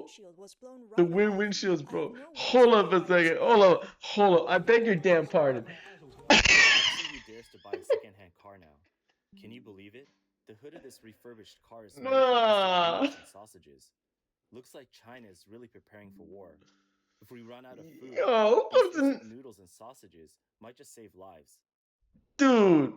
bro. windshield was blown The right rear off. windshields, I have bro. no words Hold for up a BYD's second. Hold quality. up. Hold up. I beg your damn pardon. Let's see who dares to buy a secondhand car now. Can you believe it? The hood of this refurbished car is made from instant Nah. noodles and sausages. Looks like China is really preparing for war. If we run out of food, Yo, these instant noodles and sausages might just save lives. dude.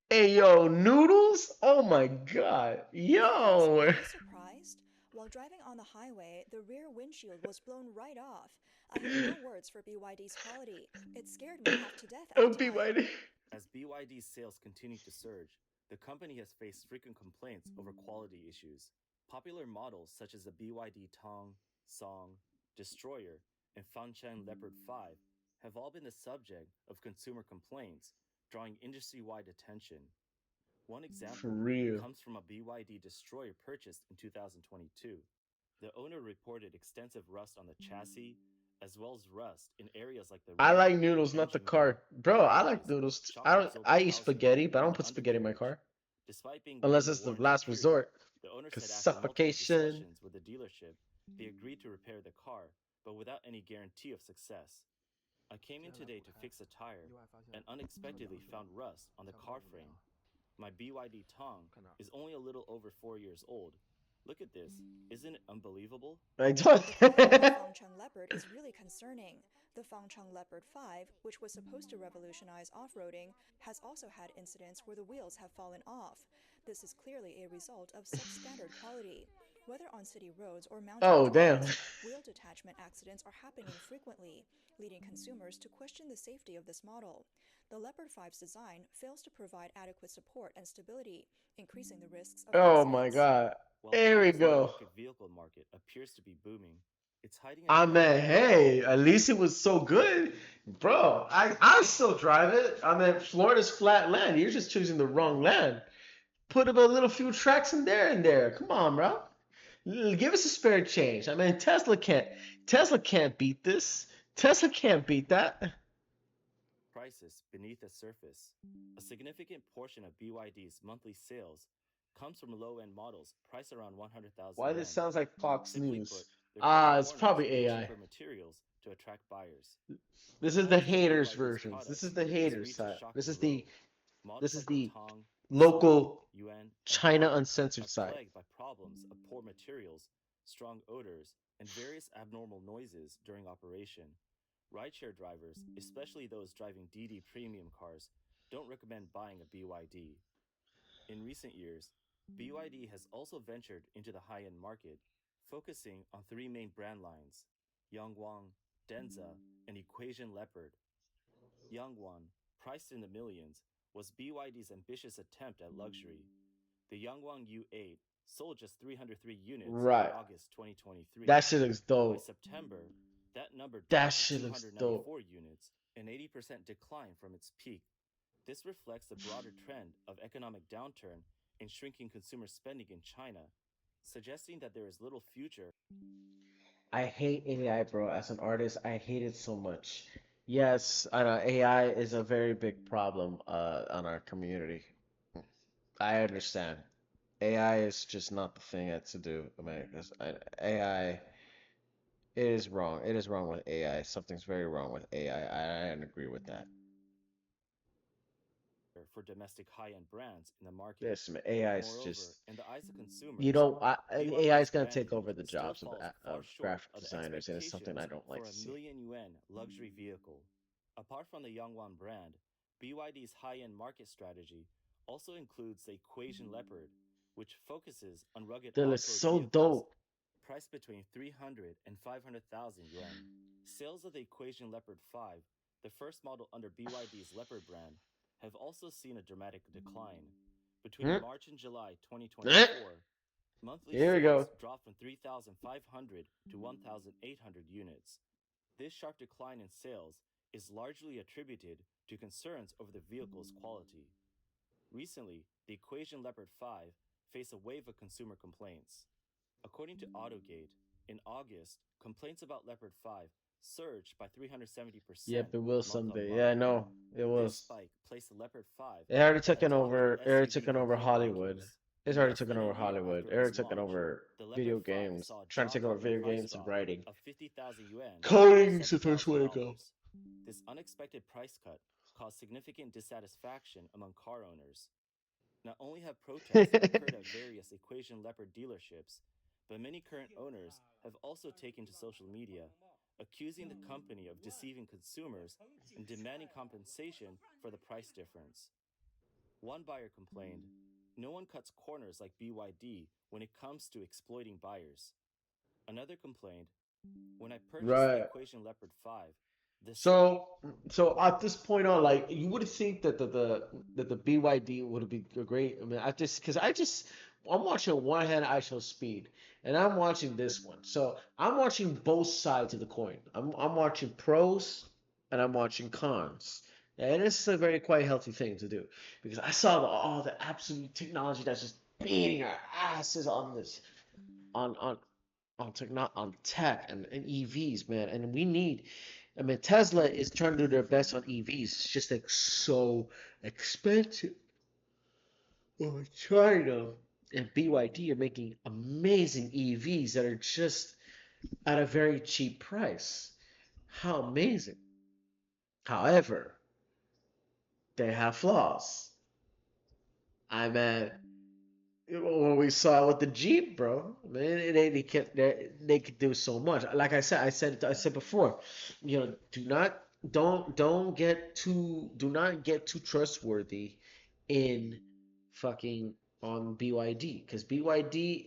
Hey, yo, noodles? Oh my god. Guys, are Yo. you surprised? While driving on the highway, the rear windshield was blown right off. I have no words for BYD's quality. It scared me half to death at the time. BYD. As BYD's sales continue to surge, the company has faced frequent complaints over quality issues. Popular models such as the BYD Tong, Song, Destroyer, and Fangshan Leopard 5 have all been the subject of consumer complaints, drawing industry-wide attention. One For example real. comes from a BYD Destroyer purchased in 2022. The owner reported extensive rust on the chassis, as well as rust in areas like the I rim, like noodles, not the engine car. hood, Bro, and I like gauges, noodles. shock I don't. I absorbing eat housing, spaghetti, but I and don't the put spaghetti in my undercarriage. car Despite being unless within the it's the warranty last period, resort. the owner Cause said after multiple suffocation. discussions with the dealership, they agreed to repair the car, but without any guarantee of success. I came in today to fix a tire and unexpectedly found rust on the car frame. My BYD Tong is only a little over 4 years old. Look at this. Isn't it unbelievable? I don't. The quality of the Fangcheng Leopard is really concerning. The Fangcheng Leopard 5, which was supposed to revolutionize off-roading, has also had incidents where the wheels have fallen off. This is clearly a result of substandard quality. Whether on city roads or mountain Oh damn. trails, wheel detachment accidents are happening frequently, leading consumers to question the safety of this model. The Leopard 5's design fails to provide adequate support and stability, increasing the risks of Oh my accidents. god. While There we China's new go. electric vehicle market appears to be booming, it's hiding a I dark mean, side. hey, at least it was so good, bro. I still drive it. I mean, Florida's flat land. You're just choosing the wrong land. Put a little few tracks in there and there. Come on, bro. Give us a spare change. I mean, Tesla can't beat this. Tesla can't beat that. Prices beneath the surface. A significant portion of BYD's monthly sales comes from low-end models priced around 100,000 Why this yuan. sounds like Fox Simply News? put, they're cutting Ah, it's corners probably with AI. cheaper materials to attract buyers. This The is the quality of haters BYD's versions. This products is the has haters reached a side. shocking The low. this Models is like the the Tong, Song, local Yuan, and China Hao uncensored are side. plagued by problems of poor materials, strong odors, and various abnormal noises during operation. Rideshare drivers, especially those driving DD premium cars, don't recommend buying a BYD. In recent years, BYD has also ventured into the high-end market, focusing on three main brand lines: Yangwang, Denza, and Equation Leopard. Yangwang, priced in the millions, was BYD's ambitious attempt at luxury. The Yangwang U8 sold just 303 units in Right. August 2023. That shit looks By dope. September, that number That dropped to shit looks dope. 294 units, an 80% decline from its peak. This reflects the broader trend of economic downturn and shrinking consumer spending in China, suggesting that there is little future. I hate AI, bro. As an artist, I hate it so much. Yes, I know AI is a very big problem on our community. I understand. AI is just not the thing to do. I mean, 'cause AI, it is wrong. It is wrong with AI. Something's very wrong with AI. I agree with that. For domestic high-end brands in the market. This AI is Moreover, just, in the eyes of you consumers, know, AI BYD's is gonna brand take over image the still jobs falls far of short graphic of the designers, and it's something I expectations don't like for to a see. million yuan luxury vehicle. Apart from the Yangwang brand, BYD's high-end market strategy also includes the Equation Leopard, which focuses on rugged That looks off-road so vehicles dope. priced between 300 and 500,000 yuan. Sales of the Equation Leopard 5, the first model under BYD's Leopard brand, have also seen a dramatic decline. Between Hmm? March and July Eh? 2024, monthly Here we sales go. dropped from 3,500 to 1,800 units. This sharp decline in sales is largely attributed to concerns over the vehicle's quality. Recently, the Equation Leopard 5 faced a wave of consumer complaints. According to AutoGate, in August, complaints about Leopard 5 surged by 370% Yep, it will month on someday. Yeah, month. I know. It This was. spike placed the Leopard 5 It already at the taken top of the over. It already SUV taken over proclaim Hollywood. rankings. It's In already less taken than a over year Hollywood. after It already its taken launch, over the Leopard video 5 games, saw a trying to take over jaw-dropping video price games and drop writing. of 50,000 yuan or Coding is the first way to go. $7,000. This unexpected price cut caused significant dissatisfaction among car owners. Not only have protests occurred at various Equation Leopard dealerships, but many current owners have also taken to social media, accusing the company of deceiving consumers and demanding compensation for the price difference. One buyer complained, "No one cuts corners like BYD when it comes to exploiting buyers." Another complained, "When I purchased the Right. Equation Leopard 5, the So, so at this point on, like, you would think that the BYD would be a great. I mean, I'm watching on one hand I Show Speed, and I'm watching this one. So I'm watching both sides of the coin. I'm watching pros and I'm watching cons, and it's a very quite healthy thing to do because I saw all the absolute technology that's just beating our asses on this on on on tech and EVs, man. And we need, I mean, Tesla is trying to do their best on EVs. It's just like so expensive. Well, China and BYD are making amazing EVs that are just at a very cheap price. How amazing. However, they have flaws. I mean, what we saw with the Jeep, bro. Man, they could do so much. Like I said before, do not do not get too trustworthy in fucking on BYD because BYD,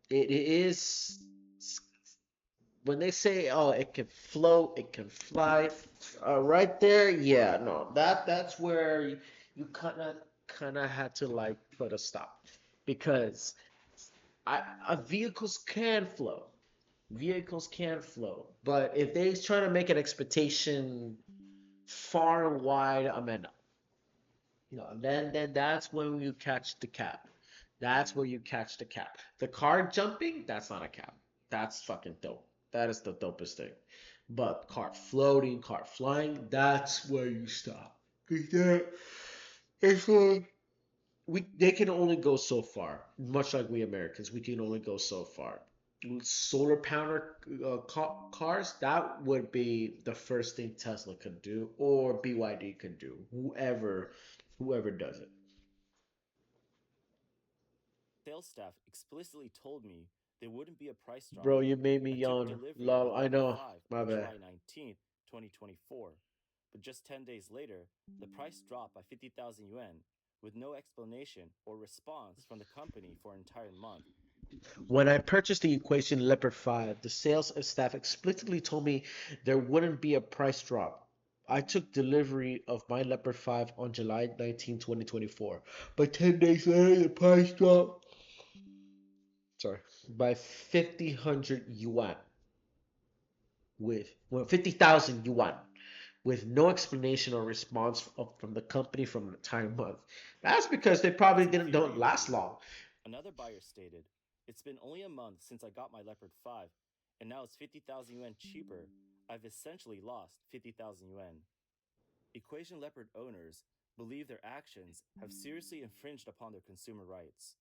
it is when they say, oh, it can float, it can fly, right there, yeah, no, that's where you kind of had to like put a stop because vehicles can float. Vehicles can float, but if they try to make an expectation far and wide, I mean, then that's when you catch the cap. That's where you catch the cap. The car jumping, that's not a cap. That's fucking dope. That is the dopest thing. But car floating, car flying, that's where you stop. 'Cause it's like they can only go so far. Much like we Americans, we can only go so far. Solar power cars, that would be the first thing Tesla could do, or BYD could do. Whoever does it. sales staff explicitly told me there wouldn't be a price drop. Bro, you made me I took yawn. delivery of the Lol, I Leopard know. 5 My on bad. July 19th, 2024, but just 10 days later, the price dropped by 50,000 yuan with no explanation or response from the company for an entire month. When I purchased the Equation Leopard 5, the sales staff explicitly told me there wouldn't be a price drop. I took delivery of my Leopard 5 on July 19, 2024, but 10 days later the price dropped, sorry, by 50,000 yuan with, well, 50,000 yuan with no explanation or response from the company from the entire month. That's because they probably It's don't last infuriating. long. Another buyer stated, "It's been only a month since I got my Leopard 5, and now it's 50,000 yuan cheaper. I've essentially lost 50,000 yuan." Equation Leopard owners believe their actions have seriously infringed upon their consumer rights.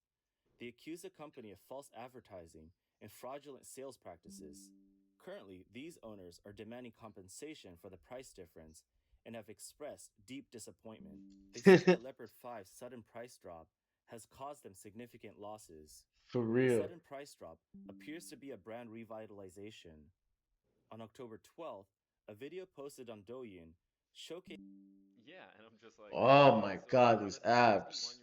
They accuse the company of false advertising and fraudulent sales practices. Currently, these owners are demanding compensation for the price difference and have expressed deep disappointment. They say that Leopard 5's sudden price drop has caused them significant losses. For The real. sudden price drop appears to be a brand revitalization. On October 12th, a video posted on Douyin showcased Oh my God, these abs.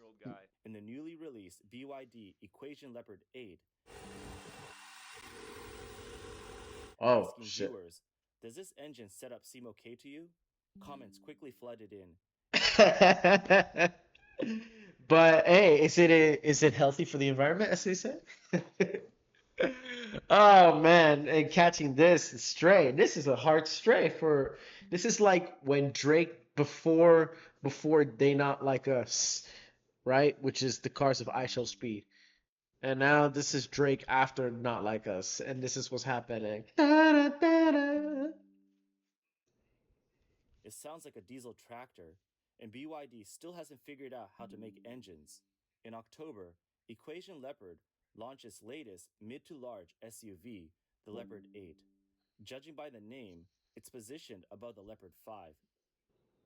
in the newly released BYD Equation Leopard 8, Oh asking shit. viewers, "Does this engine setup seem okay to you?" Comments quickly flooded in. But hey, is it healthy for the environment, as they say? Oh man, and catching this stray. This is a hard stray for this is like when Drake before They Not Like Us, right? Which is the cars of I Shall Speed. And now this is Drake after Not Like Us, and this is what's happening. Da-da-da-da. It sounds like a diesel tractor, and BYD still hasn't figured out how to make engines. In October, Equation Leopard launched its latest mid to large SUV, the Leopard 8. Judging by the name, it's positioned above the Leopard 5.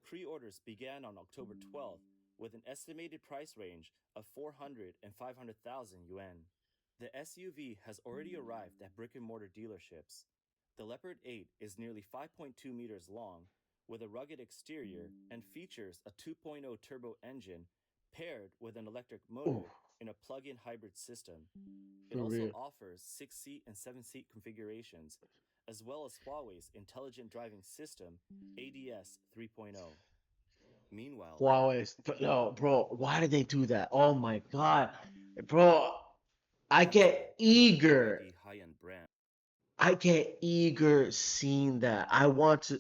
Pre orders began on October 12th with an estimated price range of 400 and 500,000 yuan. The SUV has already arrived at brick and mortar dealerships. The Leopard 8 is nearly 5.2 meters long, with a rugged exterior and features a 2.0 turbo engine paired with an electric Oh, motor in a plug in hybrid system. It for also real. offers 6-seat and 7-seat configurations, as well as Huawei's Intelligent Driving System ADS 3.0. Meanwhile, Huawei. No, bro. Why did they do that? Oh my God, bro. I Denza, get another eager. BYD high-end brand. I get eager seeing that. I want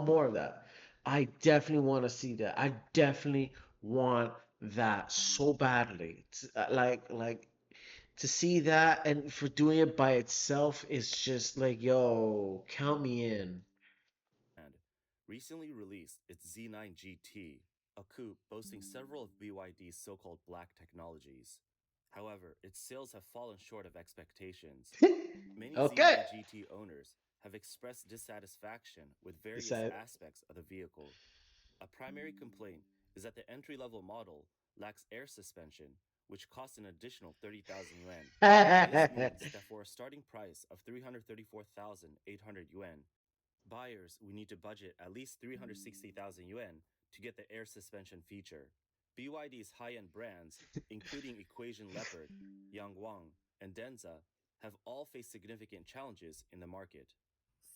more of that. I definitely want to see that. I definitely want that so badly. Like to see that and for doing it by itself is just like, yo, count me in. Recently released its Z9 GT, a coupe boasting several of BYD's so-called black technologies. However, its sales have fallen short of expectations. Many Okay. Z9 GT owners have expressed dissatisfaction with various Decide. aspects of the vehicle. A primary complaint is that the entry-level model lacks air suspension, which costs an additional 30,000 yuan. This means that for a starting price of 334,800 yuan, buyers would need to budget at least 360,000 yuan to get the air suspension feature. BYD's high-end brands, including Equation Leopard, Yangwang, and Denza, have all faced significant challenges in the market.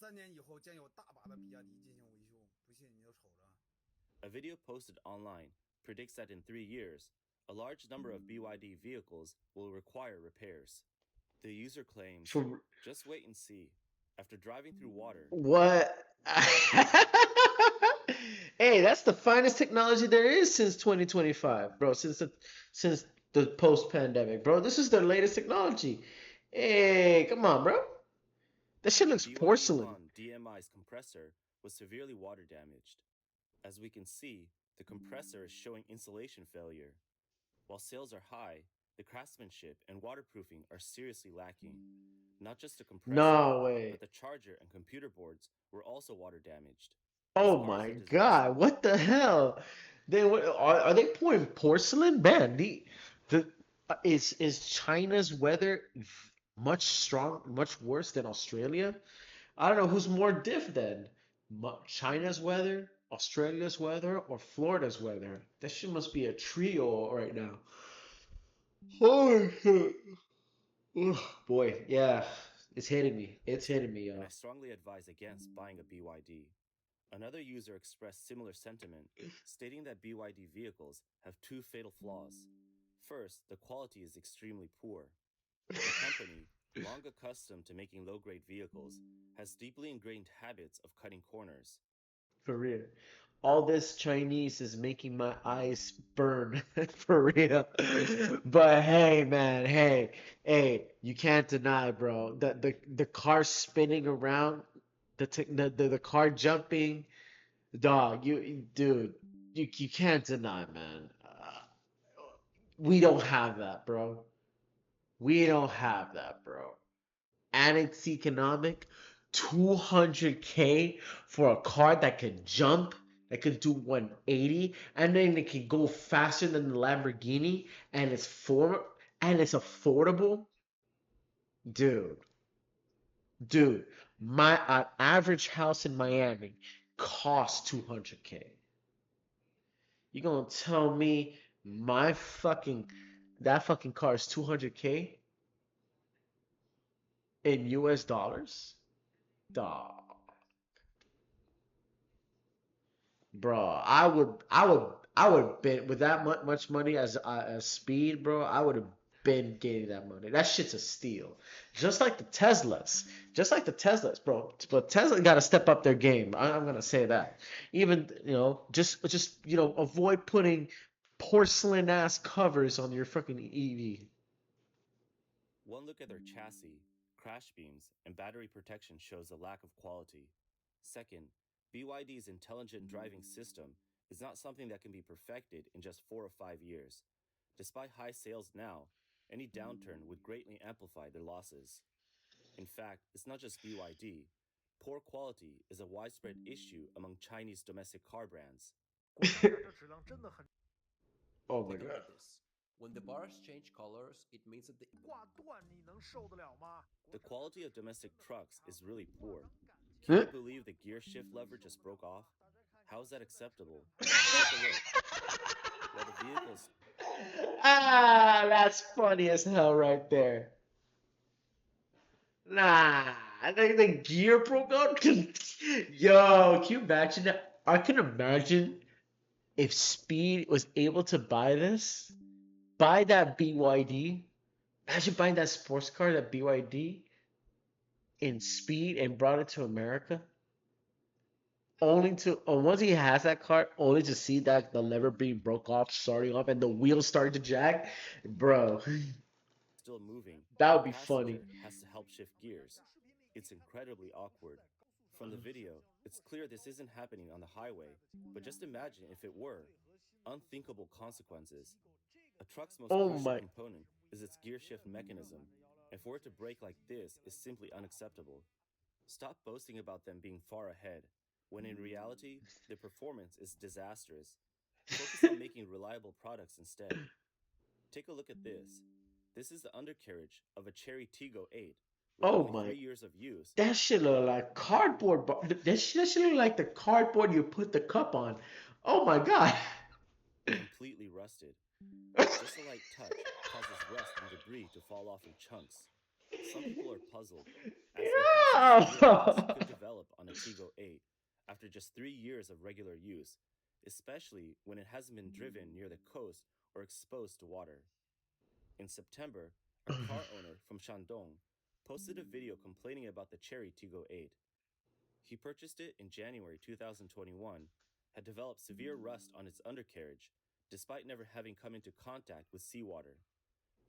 3年以后将有大把的比亚迪进行维修，不信你就瞅着。A video posted online predicts that in 3 years, a large number of BYD vehicles will require repairs. The user claims, For just wait and see. After driving through water, what? Hey, that's the finest technology there is since 2025, bro. Since the post-pandemic, bro. This is their latest technology. Hey, come on, bro. That shit looks BYD porcelain. Yuan DMI's compressor was severely water damaged. As we can see, the compressor is showing insulation failure. While sales are high, the craftsmanship and waterproofing are seriously lacking. Not just the compressor, No way. but the charger and computer boards were also water damaged. This Oh cars my a God, disaster. what the hell? Are they pouring porcelain? Man, the is China's weather much worse than Australia? I don't know who's more diff then. China's weather, Australia's weather, or Florida's weather? That shit must be a trio right now. Oh shit. Ugh, boy, yeah, it's hitting me. It's hitting me, And I y'all. strongly advise against buying a BYD. Another user expressed similar sentiment, stating that BYD vehicles have two fatal flaws. First, the quality is extremely poor. The company, long accustomed to making low grade vehicles, has deeply ingrained habits of cutting corners. For real. All this Chinese is making my eyes burn for real. But hey, man, hey, you can't deny, bro. The car spinning around, the car jumping, dog. Dude, you can't deny, man. We don't have that, bro. We don't have that, bro. And it's economic. 200K for a car that can jump, that can do 180, and then it can go faster than the Lamborghini, and it's affordable. Dude, dude, my average house in Miami costs 200K. You gonna tell me my fucking that fucking car is 200K in US dollars? Dog. Bro, I would been with that much money as speed, bro. I would have been getting that money. That shit's a steal. Just like the Teslas, bro. But Tesla got to step up their game. I'm gonna say that. Even just avoid putting porcelain ass covers on your fucking EV. One look at their chassis, crash beams, and battery protection shows a lack of quality. Second, BYD's intelligent driving system is not something that can be perfected in just 4 or 5 years. Despite high sales now, any downturn would greatly amplify their losses. In fact, it's not just BYD. Poor quality is a widespread issue among Chinese domestic car brands. 国产的这质量真的很 Oh my Take a look god. at this. When the bars change colors, it means that the 挂断，你能受得了吗？ The quality of domestic trucks is really poor. Huh? Can you believe the gear shift lever just broke off? How is that acceptable? Take a look. While the vehicles Ah, that's funny as hell right there. Nah, I think the gear broke out. Yo, can you imagine that? I can imagine if Speed was able to buy this, buy that BYD. Imagine buying that sports car, that BYD, in Speed and brought it to America. Only to, once he has that car, only to see that the lever being broke off, starting off, and the wheels starting to jack. Bro, still moving, that would the be funny. passenger has to help shift gears. It's incredibly awkward. From the video, it's clear this isn't happening on the highway, but just imagine if it were. Unthinkable consequences. A truck's most Oh crucial my. component is its gear shift mechanism, and for it to break like this is simply unacceptable. Stop boasting about them being far ahead, when in reality, the performance is disastrous. Focus on making reliable products instead. Take a look at this. This is the undercarriage of a Chery Tiggo 8 with Oh only my. 3 years of use. That shit look like cardboard. That shit look like the cardboard you put the cup on. Oh my god. Completely rusted. Just a light touch causes rust and debris to fall off in chunks. Some people are puzzled, as they how such severe rust could develop on a Tiggo 8 after just 3 years of regular use, especially when it hasn't been driven near the coast or exposed to water. In September, a car owner from Shandong posted a video complaining about the Chery Tiggo 8. He purchased it in January 2021, had developed severe rust on its undercarriage, despite never having come into contact with seawater.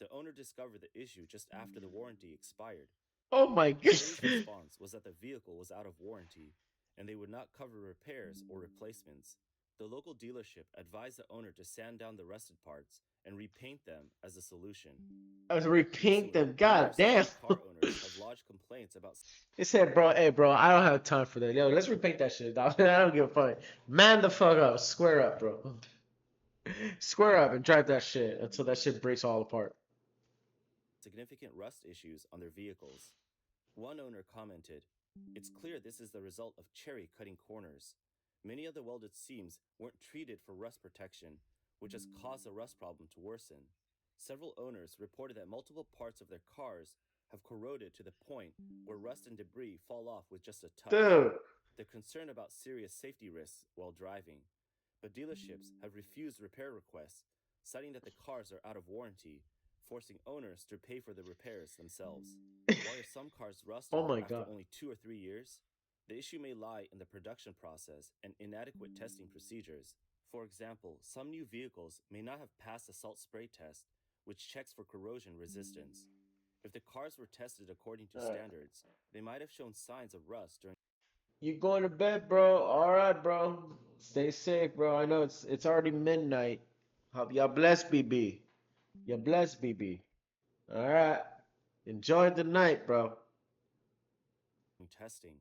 The owner discovered the issue just after the warranty expired. Oh my Chery's god. response was that the vehicle was out of warranty, and they would not cover repairs or replacements. The local dealership advised the owner to sand down the rusted parts and repaint them as a solution. I was repaint them. Recently, God numerous damn. other car owners have lodged complaints about They said, bro, hey, bro, I don't have time for that. Yo, let's repaint that shit, dog. I don't give a fuck. Man the fuck up. Square up, bro. Square up and drive that shit until that shit breaks all apart. significant rust issues on their vehicles. One owner commented, "It's clear this is the result of Chery cutting corners. Many of the welded seams weren't treated for rust protection, which has caused the rust problem to worsen." Several owners reported that multiple parts of their cars have corroded to the point where rust and debris fall off with just a touch. Dude. They're concerned about serious safety risks while driving, but dealerships have refused repair requests, citing that the cars are out of warranty, forcing owners to pay for the repairs themselves. Why are some cars rusted Oh my after God. only 2 or 3 years? The issue may lie in the production process and inadequate testing procedures. For example, some new vehicles may not have passed the salt spray test, which checks for corrosion resistance. If the cars were tested according to Alright. standards, they might have shown signs of rust during You going to bed, bro? All right, bro. Stay safe, bro. I know it's already midnight. Hope y'all blessed, BB. You're blessed, BB. All right. Enjoy the night, bro. testing.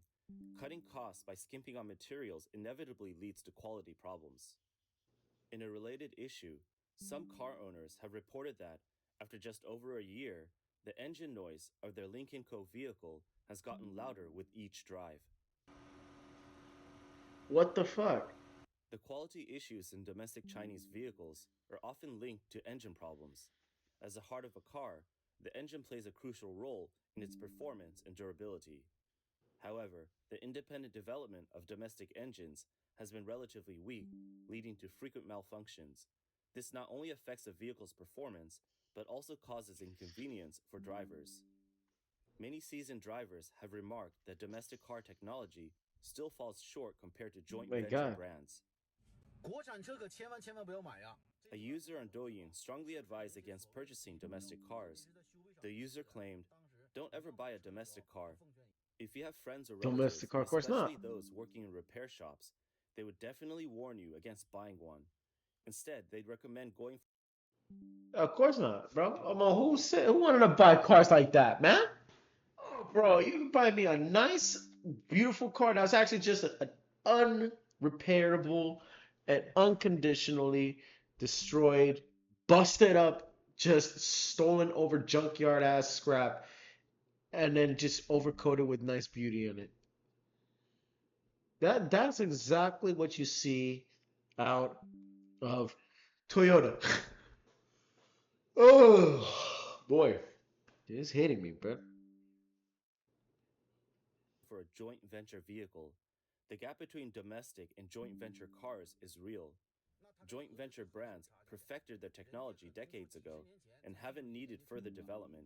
Cutting costs by skimping on materials inevitably leads to quality problems. In a related issue, some car owners have reported that, after just over a year, the engine noise of their Lynk & Co vehicle has gotten louder with each drive. What the fuck? The quality issues in domestic Chinese vehicles are often linked to engine problems. As the heart of a car, the engine plays a crucial role in its performance and durability. However, the independent development of domestic engines has been relatively weak, leading to frequent malfunctions. This not only affects a vehicle's performance, but also causes inconvenience for drivers. Many seasoned drivers have remarked that domestic car technology still falls short compared to joint my venture God. brands. 国产车可千万不要买呀！ A user on Douyin strongly advised against purchasing domestic cars. The user claimed, "Don't ever buy a domestic car. If you have friends or relatives, Domestic car, of course not. especially those working in repair shops, they would definitely warn you against buying one. Instead, they'd recommend going Of course not, bro. Who wanted to buy cars like that, man? Oh, bro, you can buy me a nice, beautiful car that's actually just an unrepairable and unconditionally destroyed, busted up, just stolen over junkyard ass scrap, and then just overcoated with nice beauty in it. That's exactly what you see out of Toyota. Oh boy, it's hitting me, bro. For a joint venture vehicle, the gap between domestic and joint venture cars is real. Joint venture brands perfected their technology decades ago and haven't needed further development.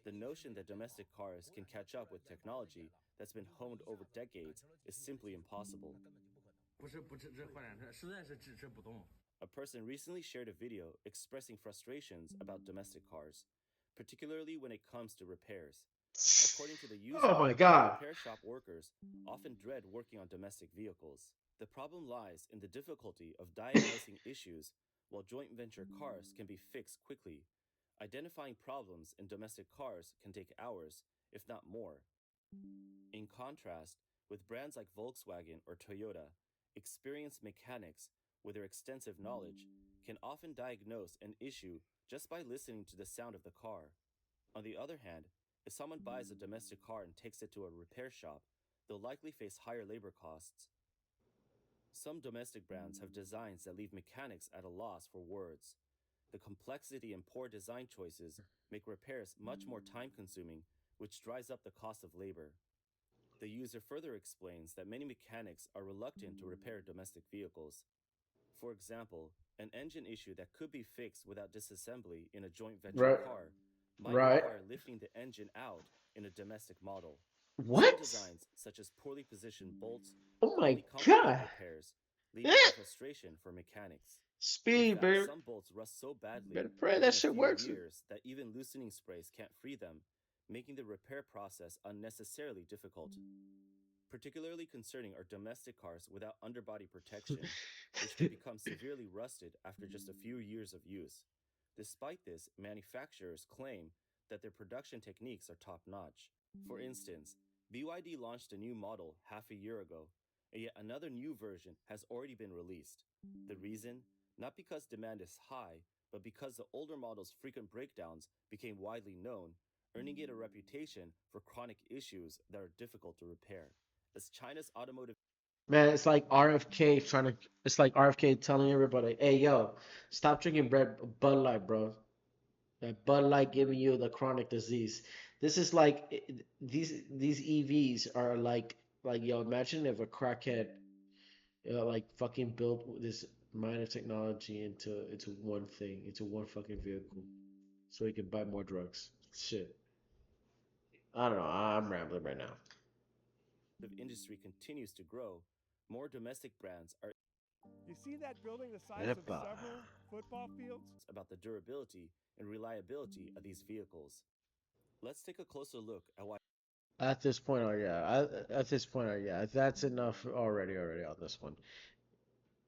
The notion that domestic cars can catch up with technology that's been honed over decades is simply impossible. 不是不是这换两车，实在是支持不动。A person recently shared a video expressing frustrations about domestic cars, particularly when it comes to repairs. According to the Oh user, my God. repair shop workers often dread working on domestic vehicles. The problem lies in the difficulty of diagnosing issues, while joint venture cars can be fixed quickly. Identifying problems in domestic cars can take hours, if not more. In contrast, with brands like Volkswagen or Toyota, experienced mechanics, with their extensive knowledge, can often diagnose an issue just by listening to the sound of the car. On the other hand, if someone buys a domestic car and takes it to a repair shop, they'll likely face higher labor costs. Some domestic brands have designs that leave mechanics at a loss for words. The complexity and poor design choices make repairs much more time consuming, which drives up the cost of labor. The user further explains that many mechanics are reluctant to repair domestic vehicles. For example, an engine issue that could be fixed without disassembly in a joint venture Right. car might Right. require lifting the engine out in a domestic model. Some What? designs, such as poorly positioned bolts, Oh my only complicate God. repairs, leading to frustration for mechanics. In Speed, fact, baby. some bolts rust so badly Better pray within that a shit few works. years that even loosening sprays can't free them, making the repair process unnecessarily difficult. Particularly concerning are domestic cars without underbody protection, which can become severely rusted after just a few years of use. Despite this, manufacturers claim that their production techniques are top notch. For instance, BYD launched a new model half a year ago, and yet another new version has already been released. The reason? Not because demand is high, but because the older model's frequent breakdowns became widely known, earning it a reputation for chronic issues that are difficult to repair. As China's automotive Man, it's like RFK trying to. It's like RFK telling everybody, "Hey, yo, stop drinking Bud Light, bro. That Bud Light giving you the chronic disease." This is like these EVs are like yo. Imagine if a crackhead, like fucking built this minor technology into one thing, into one fucking vehicle, so he can buy more drugs. Shit. I don't know. I'm rambling right now. industry continues to grow, more domestic brands are You see that building the size of Epa. several football fields? about the durability and reliability of these vehicles. Let's take a closer look at why At this point, oh yeah. At this point, oh yeah. That's enough already on this one.